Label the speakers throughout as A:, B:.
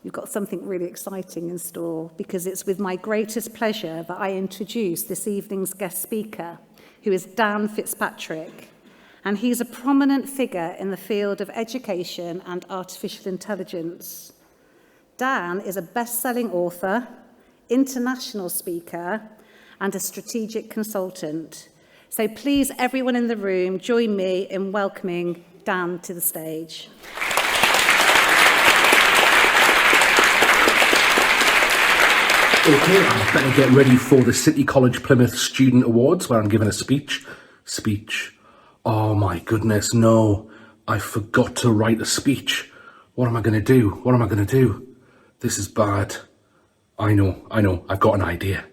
A: We've got something really exciting in store, because it's with my greatest pleasure that I introduce this evening's guest speaker, who is Dan Fitzpatrick. And he's a prominent figure in the field of education and artificial intelligence. Dan is a best-selling author, international speaker, and a strategic consultant. So please, everyone in the room, join me in welcoming Dan to the stage.
B: Okay, I better get ready for the City College Plymouth Student Awards, where I'm giving a speech. Oh my goodness, no. I forgot to write a speech. What am I going to do? This is bad. I know. I've got an idea.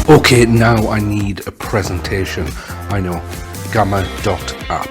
B: Okay, now I need a presentation. I know, gamma.app.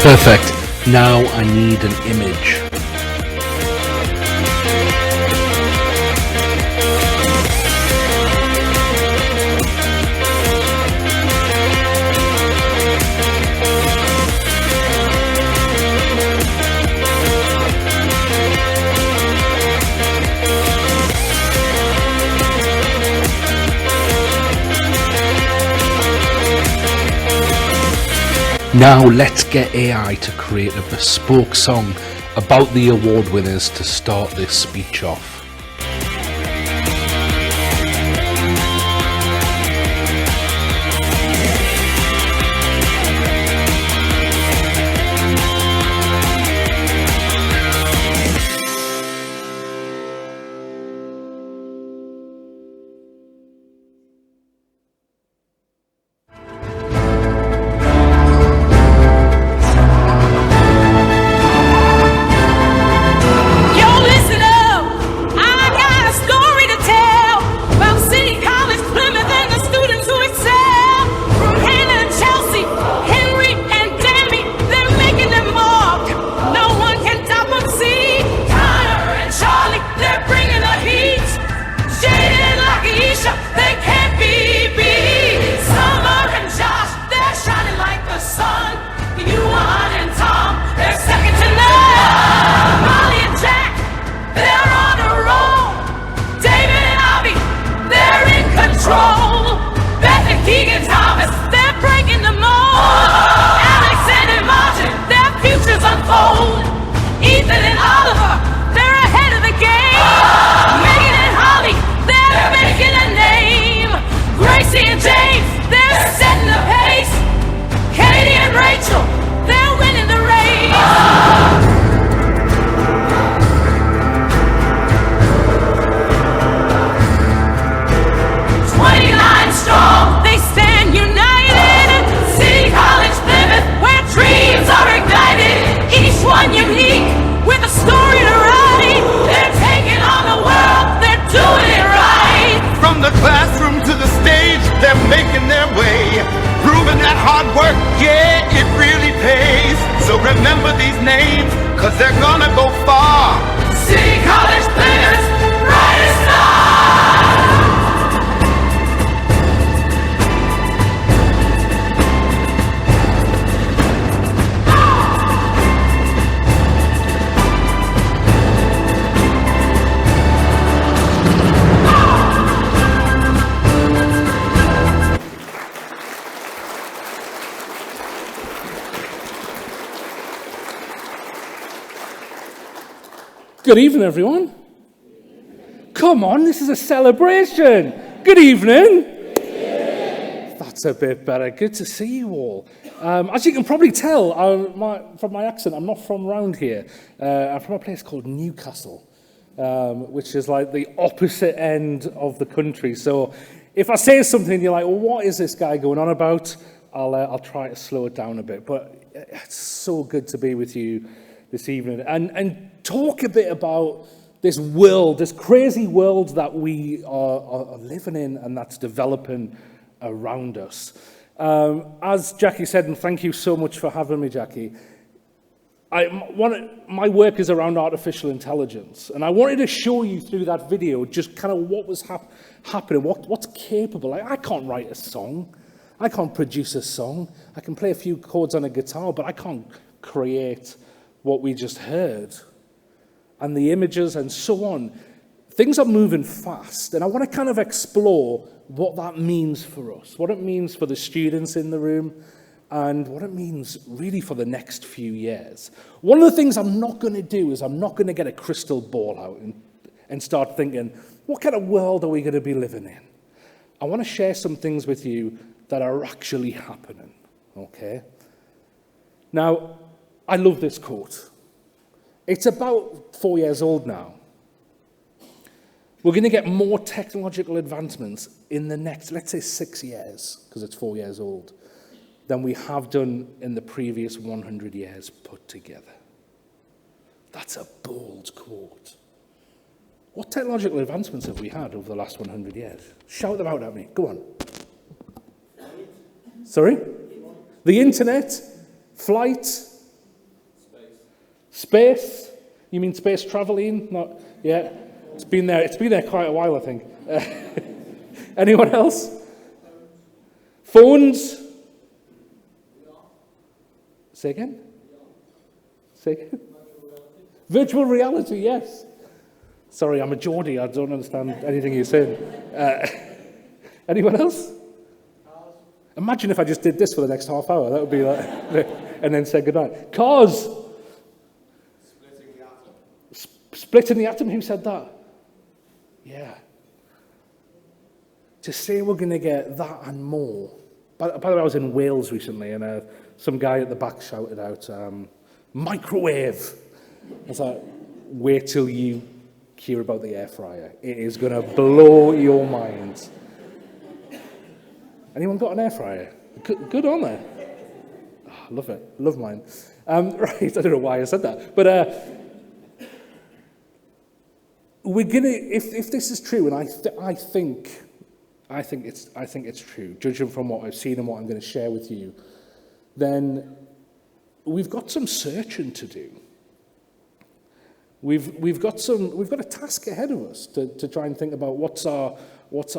B: Perfect. Now I need an image. Now let's get AI to create a bespoke song about the award winners to start this speech off.
C: Remember these names, cause they're gonna go far. City College Plymouth, brightest star.
B: Good evening, everyone. Come on, this is a celebration. Good evening. That's a bit better. Good to see you all. As you can probably tell from my accent, I'm not from around here. I'm from a place called Newcastle, which is like the opposite end of the country. So if I say something, you're like, well, what is this guy going on about? I'll try to slow it down a bit. But it's so good to be with you this evening and talk a bit about this world, this crazy world that we are living in and that's developing around us. As Jackie said, and thank you so much for having me, Jackie, my work is around artificial intelligence, and I wanted to show you through that video just kind of what was happening, what's capable. I can't write a song. I can't produce a song. I can play a few chords on a guitar, but I can't create what we just heard. And the images and so on. Things are moving fast, and I want to kind of explore what that means for us, what it means for the students in the room, and what it means really for the next few years. One of the things I'm not going to do is I'm not going to get a crystal ball out and start thinking, what kind of world are we going to be living in? I want to share some things with you that are actually happening, okay? Now, I love this quote. It's about 4 years old now. We're going to get more technological advancements in the next, let's say 6 years, because it's 4 years old, than we have done in the previous 100 years put together. That's a bold quote. What technological advancements have we had over the last 100 years? Shout them out at me. Go on. Sorry? The internet? Flight? Space? You mean space traveling? Not, yeah. It's been there quite a while, I think. Anyone else? Phones? Say again? Say again? Virtual reality, yes. Sorry, I'm a Geordie. I don't understand anything you're saying. Anyone else? Imagine if I just did this for the next half hour. That would be like, and then said goodnight. Cars.
D: Splitting the atom.
B: Splitting the atom. Who said that? Yeah. To say we're going to get that and more. By the way, I was in Wales recently, and some guy at the back shouted out, microwave. I was like, wait till you hear about the air fryer. It is going to blow your mind. Anyone got an air fryer? Good on there. Oh, love it. Love mine. Right, I don't know why I said that. But we're going to, if this is true, and I think it's true, judging from what I've seen and what I'm going to share with you, then we've got some searching to do. We've got a task ahead of us to try and think about what's our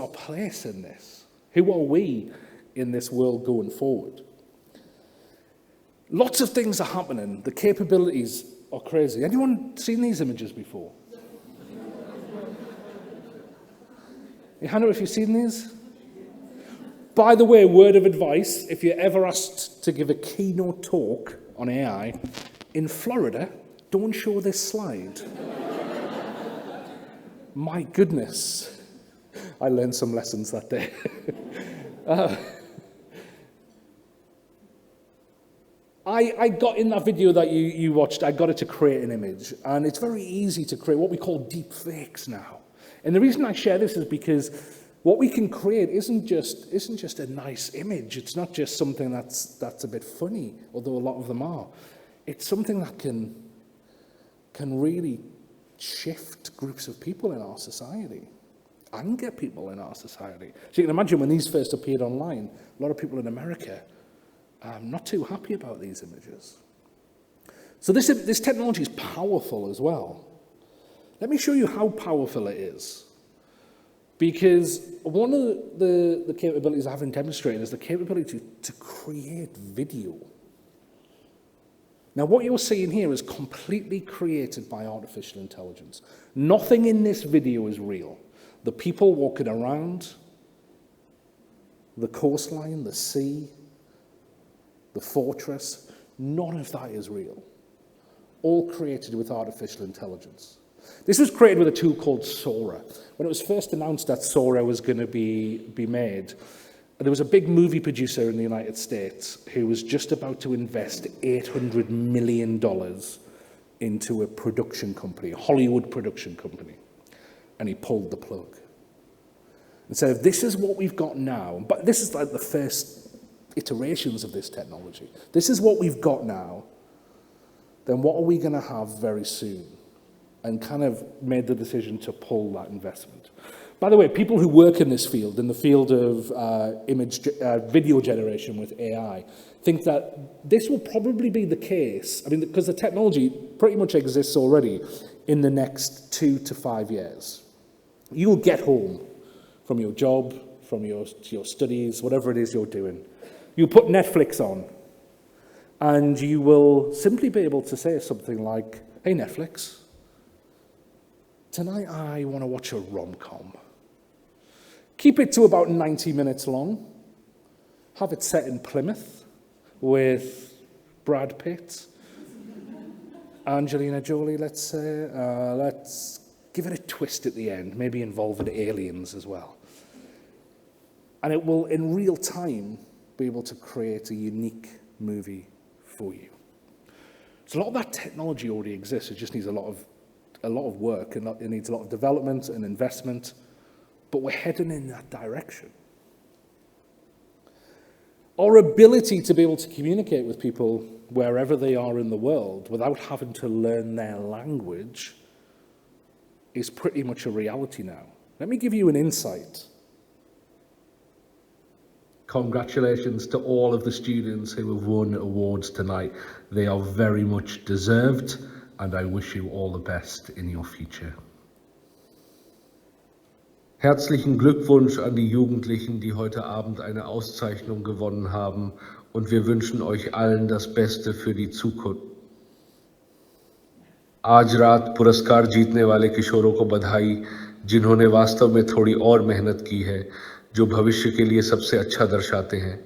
B: place in this. Who are we in this world going forward? Lots of things are happening. The capabilities are crazy. Anyone seen these images before? Hannah, have you seen these? By the way, word of advice, if you're ever asked to give a keynote talk on AI, in Florida, don't show this slide. My goodness. I learned some lessons that day. I got in that video that you watched, I got it to create an image. And it's very easy to create what we call deep fakes now. And the reason I share this is because what we can create isn't just a nice image. It's not just something that's a bit funny, although a lot of them are. It's something that can really shift groups of people in our society. Anger people in our society. So you can imagine when these first appeared online, a lot of people in America are not too happy about these images. So this technology is powerful as well. Let me show you how powerful it is. Because one of the capabilities I haven't demonstrated is the capability to create video. Now, what you're seeing here is completely created by artificial intelligence. Nothing in this video is real. The people walking around, the coastline, the sea, the fortress, none of that is real. All created with artificial intelligence. This was created with a tool called Sora. When it was first announced that Sora was going to be made, there was a big movie producer in the United States who was just about to invest $800 million into a production company, a Hollywood production company. And he pulled the plug. And said, if this is what we've got now, but this is like the first iterations of this technology. This is what we've got now, then what are we going to have very soon? And kind of made the decision to pull that investment. By the way, people who work in this field, in the field of video generation with AI, think that this will probably be the case, I mean, because the technology pretty much exists already in the next 2 to 5 years. You'll get home from your job, from your studies, whatever it is you're doing. You put Netflix on, and you will simply be able to say something like, hey, Netflix, tonight I want to watch a rom-com. Keep it to about 90 minutes long. Have it set in Plymouth with Brad Pitt, Angelina Jolie, let's say. Let's give it a twist at the end, maybe involving aliens as well. And it will, in real time, be able to create a unique movie for you. So a lot of that technology already exists. It just needs a lot of work, and it needs a lot of development and investment. But we're heading in that direction. Our ability to be able to communicate with people wherever they are in the world without having to learn their language is pretty much a reality now. Let me give you an insight.
E: Congratulations to all of the students who have won awards tonight. They are very much deserved, and I wish you all the best in your future. Herzlichen Glückwunsch an die Jugendlichen, die heute Abend eine Auszeichnung gewonnen haben, und wir wünschen euch allen das Beste für die Zukunft. आज रात पुरस्कार जीतने वाले किशोरों को बधाई, जिन्होंने वास्तव में थोड़ी और मेहनत की है, जो भविष्य के लिए सबसे अच्छा दर्शाते हैं।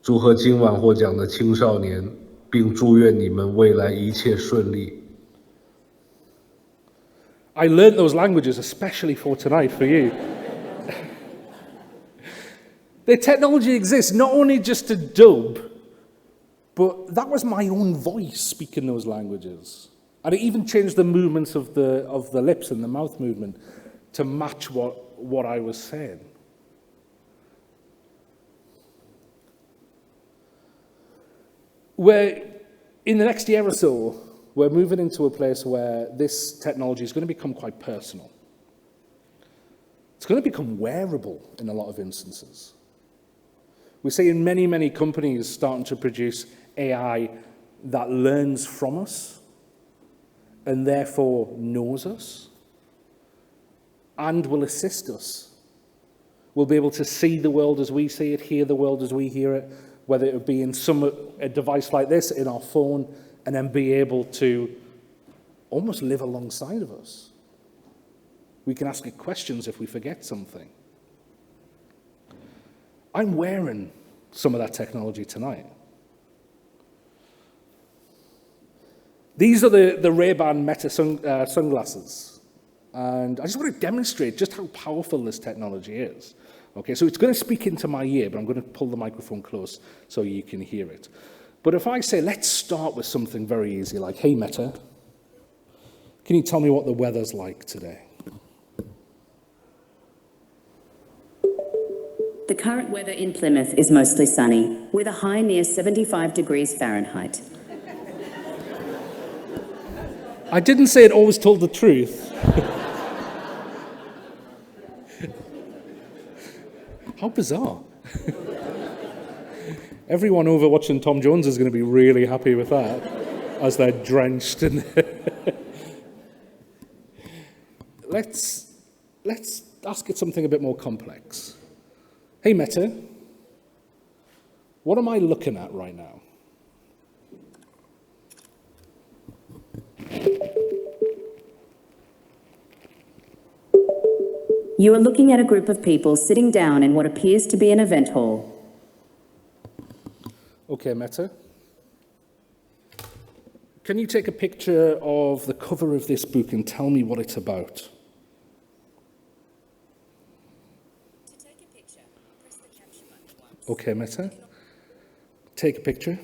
E: 祝贺今晚获奖的青少年，并祝愿你们未来一切顺利。
B: I learned those languages especially for tonight, for you. The technology exists not only just to dub, but that was my own voice speaking those languages. And it even changed the movements of the lips and the mouth movement to match what I was saying. In the next year or so, we're moving into a place where this technology is going to become quite personal. It's going to become wearable in a lot of instances. We're seeing many, many companies starting to produce AI that learns from us and therefore knows us and will assist us. We'll be able to see the world as we see it, hear the world as we hear it, whether it would be in a device like this, in our phone, and then be able to almost live alongside of us. We can ask it questions if we forget something. I'm wearing some of that technology tonight. These are the Ray-Ban Meta sunglasses. And I just want to demonstrate just how powerful this technology is. Okay, so it's going to speak into my ear, but I'm going to pull the microphone close so you can hear it. But if I say, let's start with something very easy, like, hey, Meta, can you tell me what the weather's like today?
F: The current weather in Plymouth is mostly sunny, with a high near 75 degrees Fahrenheit.
B: I didn't say it always told the truth. How bizarre. Everyone over watching Tom Jones is going to be really happy with that, as they're drenched in. Let's ask it something a bit more complex. Hey, Meta, what am I looking at right now?
F: You are looking at a group of people sitting down in what appears to be an event hall.
B: Okay, Meta. Can you take a picture of the cover of this book and tell me what it's about?
F: To take a picture, press the capture button once.
B: Okay, Meta. Take a picture.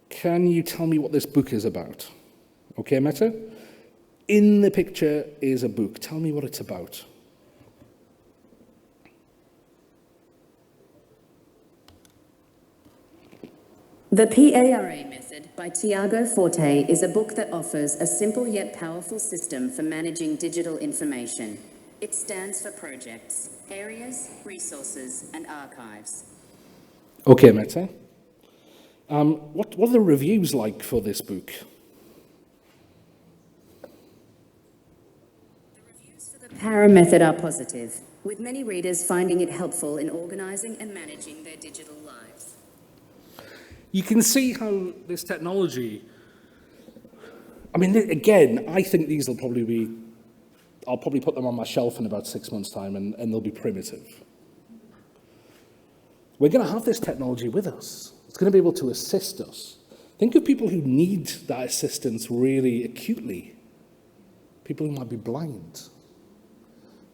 B: Can you tell me what this book is about? Okay, Meta. In the picture is a book. Tell me what it's about.
F: The PARA Method by Tiago Forte is a book that offers a simple yet powerful system for managing digital information. It stands for projects, areas, resources, and archives.
B: Okay, Meta. What are the reviews like for this book?
F: The reviews for the PARA Method are positive, with many readers finding it helpful in organising and managing their digital lives.
B: You can see how this technology, I mean, again, I think these will probably be, I'll probably put them on my shelf in about 6 months' time and they'll be primitive. We're going to have this technology with us. It's going to be able to assist us. Think of people who need that assistance really acutely. People who might be blind.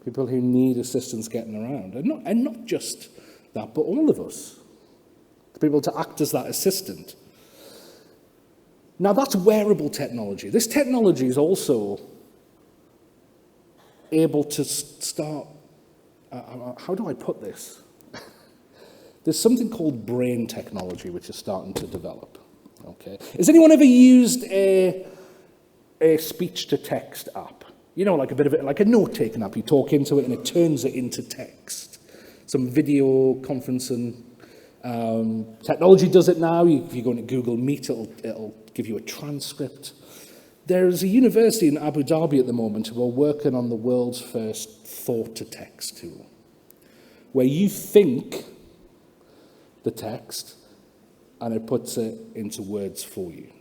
B: People who need assistance getting around. And not just that, but all of us. To be able to act as that assistant. Now that's wearable technology. This technology is also able to start, how do I put this? There's something called brain technology which is starting to develop. Okay. Has anyone ever used a speech-to-text app? You know, like like a note-taking app. You talk into it and it turns it into text. Some video conferencing technology does it now. If you go into Google Meet, it'll give you a transcript. There's a university in Abu Dhabi at the moment who are working on the world's first thought-to-text tool, where you think the text and it puts it into words for you,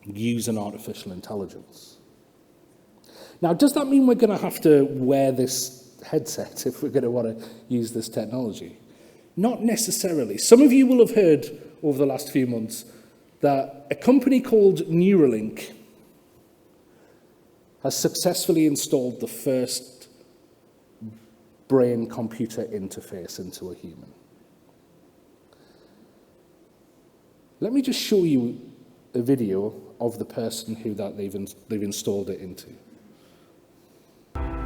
B: using artificial intelligence. Now, does that mean we're going to have to wear this headset if we're going to want to use this technology? Not necessarily. Some of you will have heard over the last few months that a company called Neuralink has successfully installed the first brain-computer interface into a human. Let me just show you a video of the person who they've installed it into.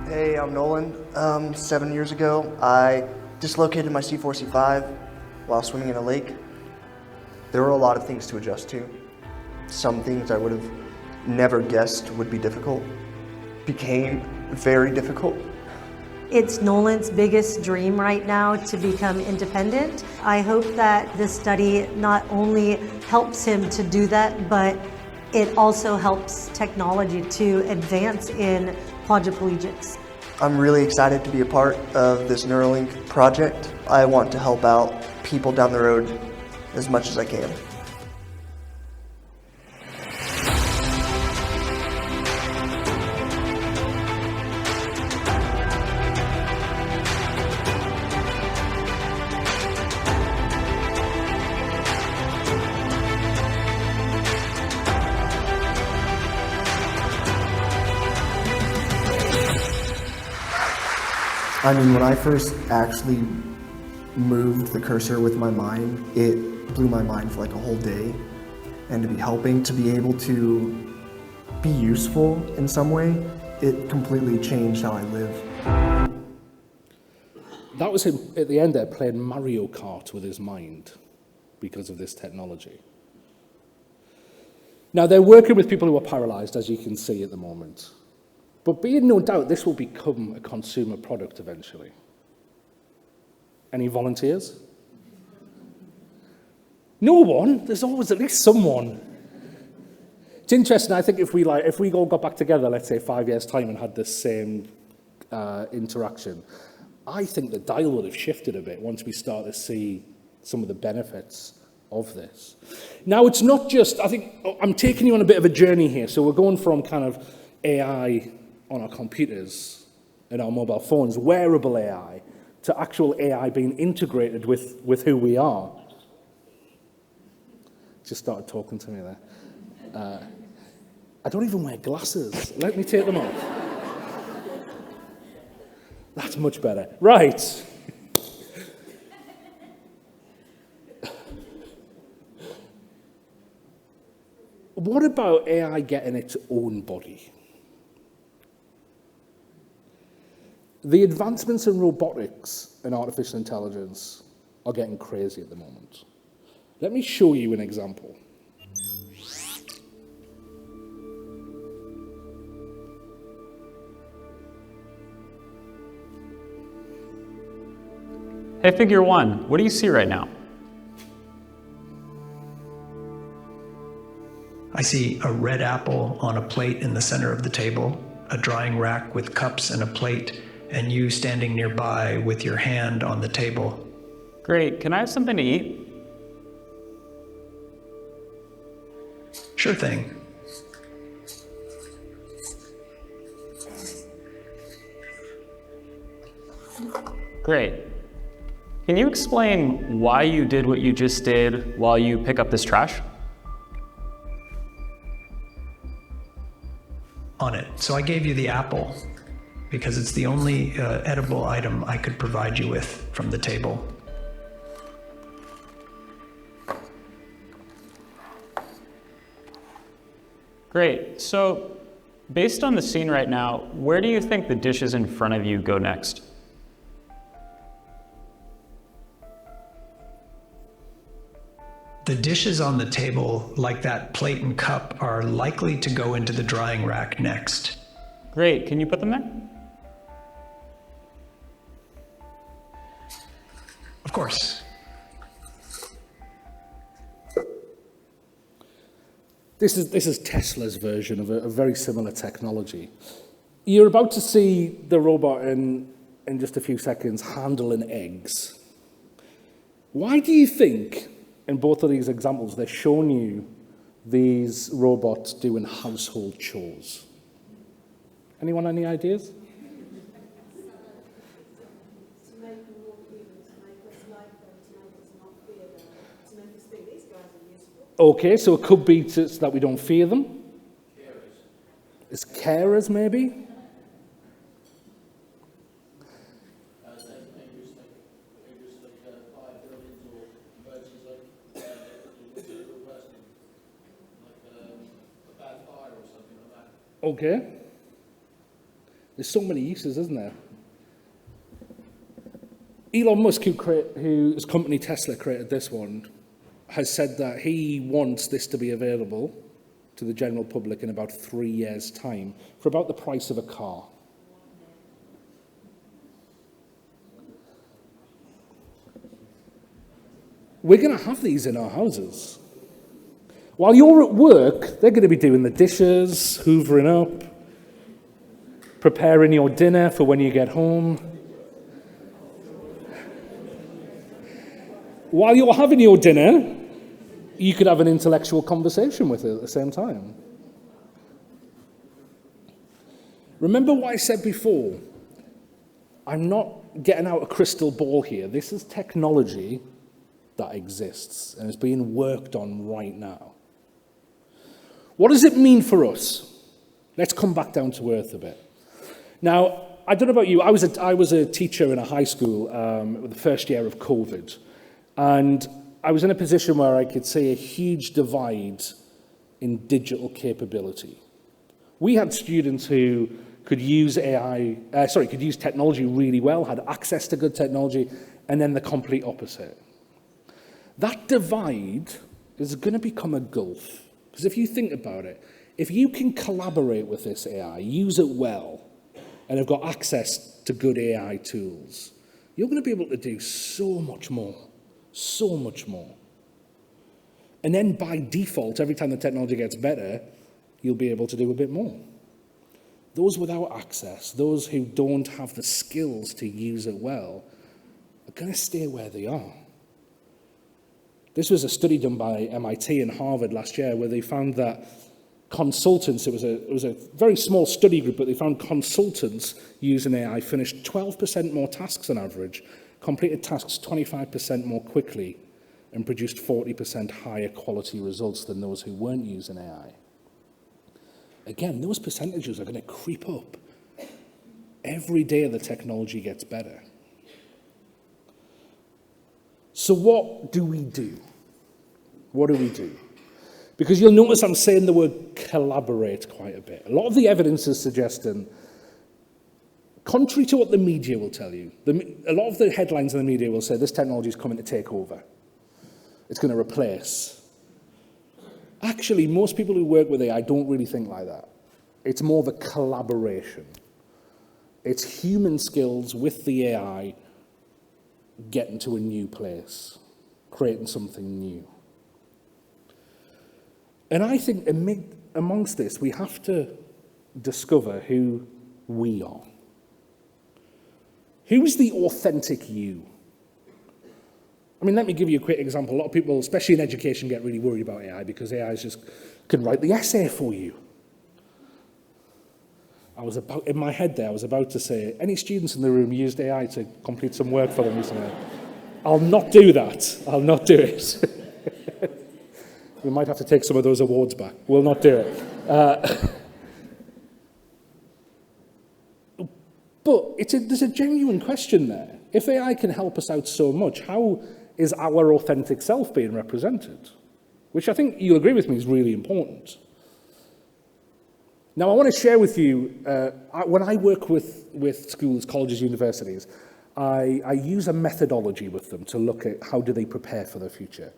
G: Hey, I'm Nolan. 7 years ago, I dislocated my C4, C5 while swimming in a lake. There were a lot of things to adjust to. Some things I would have never guessed would be difficult became very difficult.
H: It's Nolan's biggest dream right now to become independent. I hope that this study not only helps him to do that, but it also helps technology to advance in quadriplegics.
G: I'm really excited to be a part of this Neuralink project. I want to help out people down the road as much as I can. I mean, when I first actually moved the cursor with my mind, it blew my mind for like a whole day. And to be helping, to be able to be useful in some way, it completely changed how I live.
B: That was him at the end there playing Mario Kart with his mind because of this technology. Now, they're working with people who are paralyzed, as you can see at the moment. But be in no doubt, this will become a consumer product eventually. Any volunteers? No one? There's always at least someone. It's interesting, I think if we all got back together, let's say 5 years' time and had this same interaction, I think the dial would have shifted a bit once we start to see some of the benefits of this. Now, it's not just, I think, I'm taking you on a bit of a journey here. So we're going from kind of AI on our computers and our mobile phones, wearable AI, to actual AI being integrated with who we are.
E: just started talking to me there. I don't even wear glasses. Let me take them off. That's much better. Right. What about AI getting its own body? The advancements in robotics and artificial intelligence are getting crazy at the moment. Let me show you an example.
I: Hey, Figure One, what do you see right now?
J: I see a red apple on a plate in the center of the table, a drying rack with cups and a plate, and you standing nearby with your hand on the table.
I: Great, can I have something to eat?
J: Sure thing.
I: Great. Can you explain why you did what you just did while you pick up this trash?
J: On it. So I gave you the apple because it's the only edible item I could provide you with from the table.
I: Great. So, based on the scene right now, where do you think the dishes in front of you go next?
J: The dishes on the table, like that plate and cup, are likely to go into the drying rack next.
I: Great. Can you put them there?
J: Of course.
E: This is Tesla's version of a very similar technology. You're about to see the robot in just a few seconds handling eggs. Why do you think, in both of these examples, they're showing you these robots doing household chores? Anyone any ideas? Okay, so it could be so that we don't fear them. Carers. It's carers, maybe? Okay. There's so many uses, isn't there? Elon Musk, whose company Tesla created this one, has said that he wants this to be available to the general public in about 3 years' time for about the price of a car. We're going to have these in our houses. While you're at work, they're going to be doing the dishes, hoovering up, preparing your dinner for when you get home. While you're having your dinner, you could have an intellectual conversation with it at the same time. Remember what I said before? I'm not getting out a crystal ball here. This is technology that exists and is being worked on right now. What does it mean for us? Let's come back down to earth a bit. Now, I don't know about you, I was a teacher in a high school the first year of COVID. And I was in a position where I could see a huge divide in digital capability. We had students who could use could use technology really well, had access to good technology, and then the complete opposite. That divide is going to become a gulf. Because if you think about it, if you can collaborate with this AI, use it well, and have got access to good AI tools, you're going to be able to do so much more. So much more. And then by default, every time the technology gets better, you'll be able to do a bit more. Those without access, those who don't have the skills to use it well, are going to stay where they are. This was a study done by MIT and Harvard last year where they found that consultants, it was a very small study group, but they found consultants using AI finished 12% more tasks on average, completed tasks 25% more quickly and produced 40% higher quality results than those who weren't using AI. Again, those percentages are going to creep up. Every day the technology gets better. So what do we do? What do we do? Because you'll notice I'm saying the word collaborate quite a bit. A lot of the evidence is suggesting, contrary to what the media will tell you, a lot of the headlines in the media will say this technology is coming to take over. It's going to replace. Actually, most people who work with AI don't really think like that. It's more of a collaboration. It's human skills with the AI getting to a new place, creating something new. And I think amongst this, we have to discover who we are. Who's the authentic you? I mean, let me give you a quick example. A lot of people, especially in education, get really worried about AI because AI can write the essay for you. In my head there, I was about to say, any students in the room used AI to complete some work for them recently? I'll not do that. I'll not do it. We might have to take some of those awards back. We'll not do it. But there's a genuine question there. If AI can help us out so much, how is our authentic self being represented? Which I think you'll agree with me is really important. Now, I want to share with you, when I work with schools, colleges, universities, I use a methodology with them to look at how do they prepare for the future.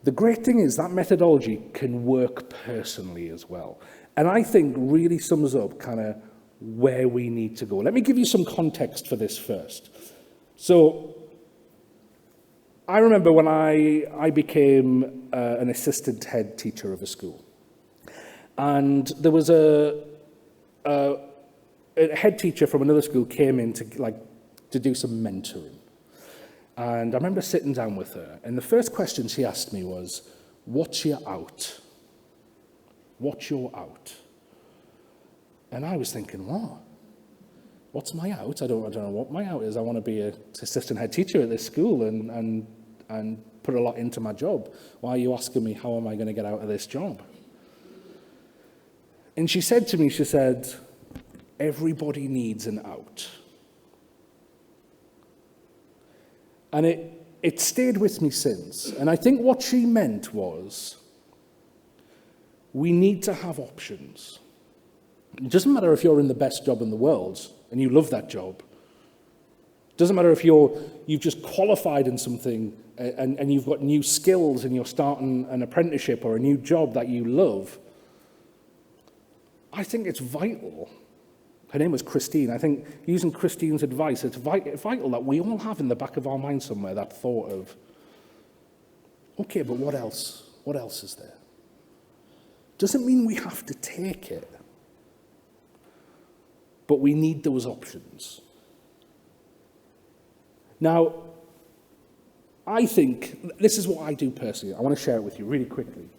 E: The great thing is that methodology can work personally as well. And I think really sums up kind of where we need to go. Let me give you some context for this first. So I remember when I became an assistant head teacher of a school. And there was a head teacher from another school came in to do some mentoring. And I remember sitting down with her, and the first question she asked me was, what's your out? What's your out? And I was thinking, what? What's my out? I don't know what my out is. I want to be an assistant head teacher at this school and put a lot into my job. Why are you asking me how am I going to get out of this job? And she said to me, she said, everybody needs an out. And it stayed with me since. And I think what she meant was, we need to have options. It doesn't matter if you're in the best job in the world and you love that job. It doesn't matter if you've just qualified in something and you've got new skills and you're starting an apprenticeship or a new job that you love. I think it's vital. Her name was Christine. I think using Christine's advice, it's vital that we all have in the back of our mind somewhere that thought of, okay, but what else? What else is there? Doesn't mean we have to take it, but we need those options. Now, I think, this is what I do personally. I want to share it with you really quickly.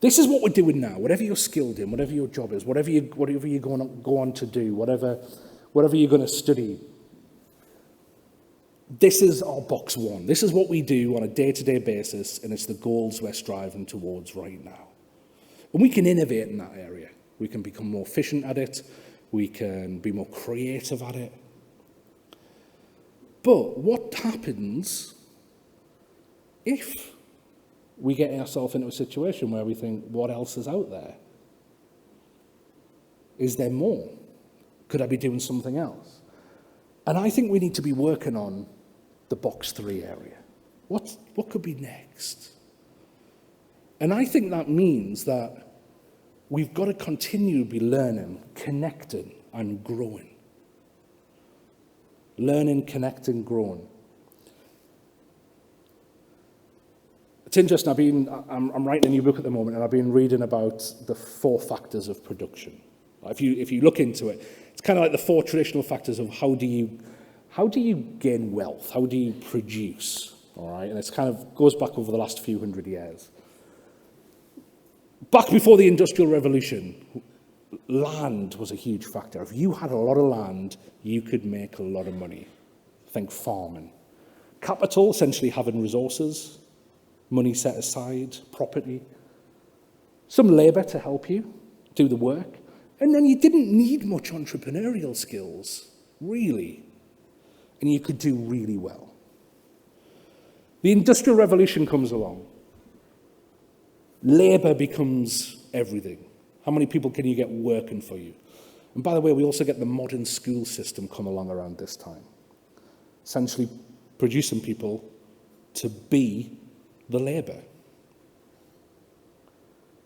E: This is what we're doing now. Whatever you're skilled in, whatever your job is, whatever you're going to go on to do, whatever you're going to study, this is our box one. This is what we do on a day-to-day basis, and it's the goals we're striving towards right now. And we can innovate in that area. We can become more efficient at it. We can be more creative at it. But what happens if we get ourselves into a situation where we think, what else is out there? Is there more? Could I be doing something else? And I think we need to be working on the box 3 area. What could be next? And I think that means that we've got to continue to be learning, connecting, and growing. Learning, connecting, growing. It's interesting, I'm writing a new book at the moment, and I've been reading about the 4 factors of production. If you look into it, it's kind of like the 4 traditional factors of how do you gain wealth? How do you produce? All right, and it's kind of goes back over the last few hundred years. Back before the Industrial Revolution, land was a huge factor. If you had a lot of land, you could make a lot of money. Think farming. Capital, essentially having resources. money set aside, property, some labour to help you do the work, and then you didn't need much entrepreneurial skills, really, and you could do really well. The Industrial Revolution comes along. Labour becomes everything. How many people can you get working for you? And by the way, we also get the modern school system come along around this time, essentially producing people to be the labour.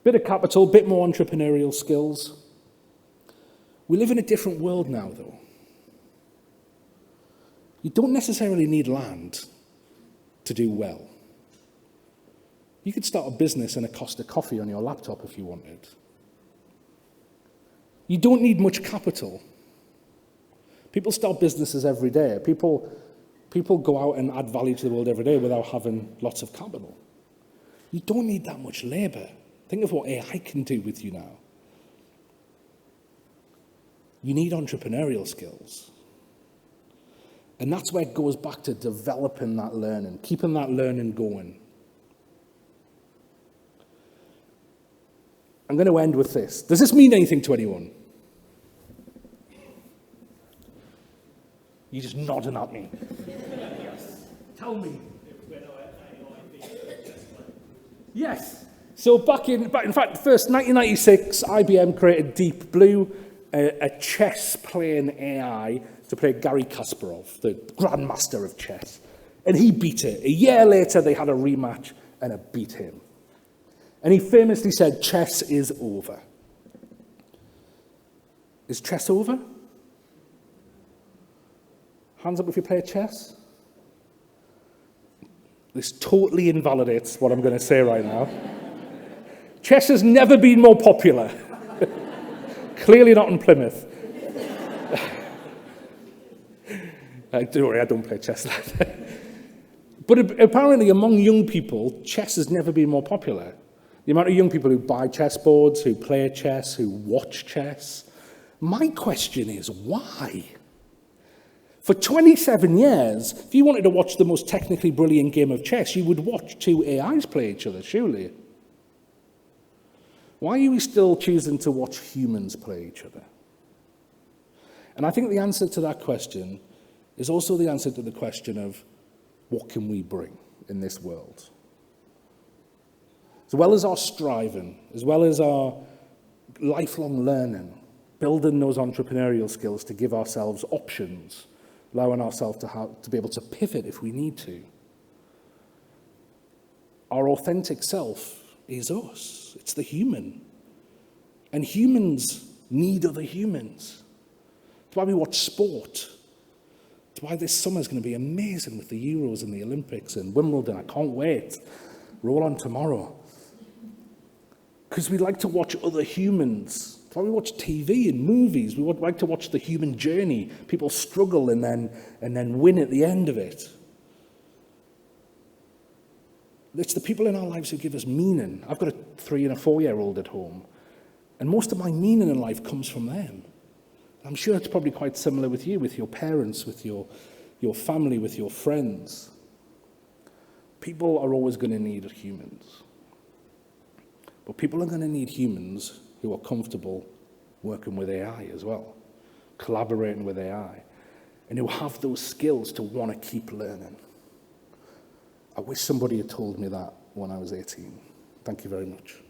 E: Bit of capital, bit more entrepreneurial skills. We live in a different world now, though. You don't necessarily need land to do well. You could start a business and a Costa coffee on your laptop if you wanted. You don't need much capital. People start businesses every day. People go out and add value to the world every day without having lots of capital. You don't need that much labour. Think of what AI can do with you now. You need entrepreneurial skills. And that's where it goes back to developing that learning, keeping that learning going. I'm going to end with this. Does this mean anything to anyone? You're just nodding at me. Yes. Tell me. Yes. So in fact, first 1996, IBM created Deep Blue, a chess-playing AI to play Garry Kasparov, the grandmaster of chess. And he beat it. A year later, they had a rematch, and it beat him. And he famously said, chess is over. Is chess over? Hands up if you play chess. This totally invalidates what I'm going to say right now. Chess has never been more popular. Clearly not in Plymouth. Don't worry, I don't play chess. But apparently among young people, chess has never been more popular. The amount of young people who buy chessboards, who play chess, who watch chess. My question is, why? For 27 years, if you wanted to watch the most technically brilliant game of chess, you would watch two AIs play each other, surely. Why are we still choosing to watch humans play each other? And I think the answer to that question is also the answer to the question of what can we bring in this world? As well as our striving, as well as our lifelong learning, building those entrepreneurial skills to give ourselves options, allowing ourselves to be able to pivot if we need to. Our authentic self is us. It's the human. And humans need other humans. That's why we watch sport. That's why this summer's going to be amazing with the Euros and the Olympics and Wimbledon. I can't wait. Roll on tomorrow. Because we like to watch other humans. That's why we watch TV and movies. We like to watch the human journey. People struggle and then win at the end of it. It's the people in our lives who give us meaning. I've got a 3- and a 4-year-old at home. And most of my meaning in life comes from them. I'm sure it's probably quite similar with you, with your parents, with your family, with your friends. People are always going to need humans. But people are going to need humans who are comfortable working with AI as well, collaborating with AI, and who have those skills to want to keep learning. I wish somebody had told me that when I was 18. Thank you very much.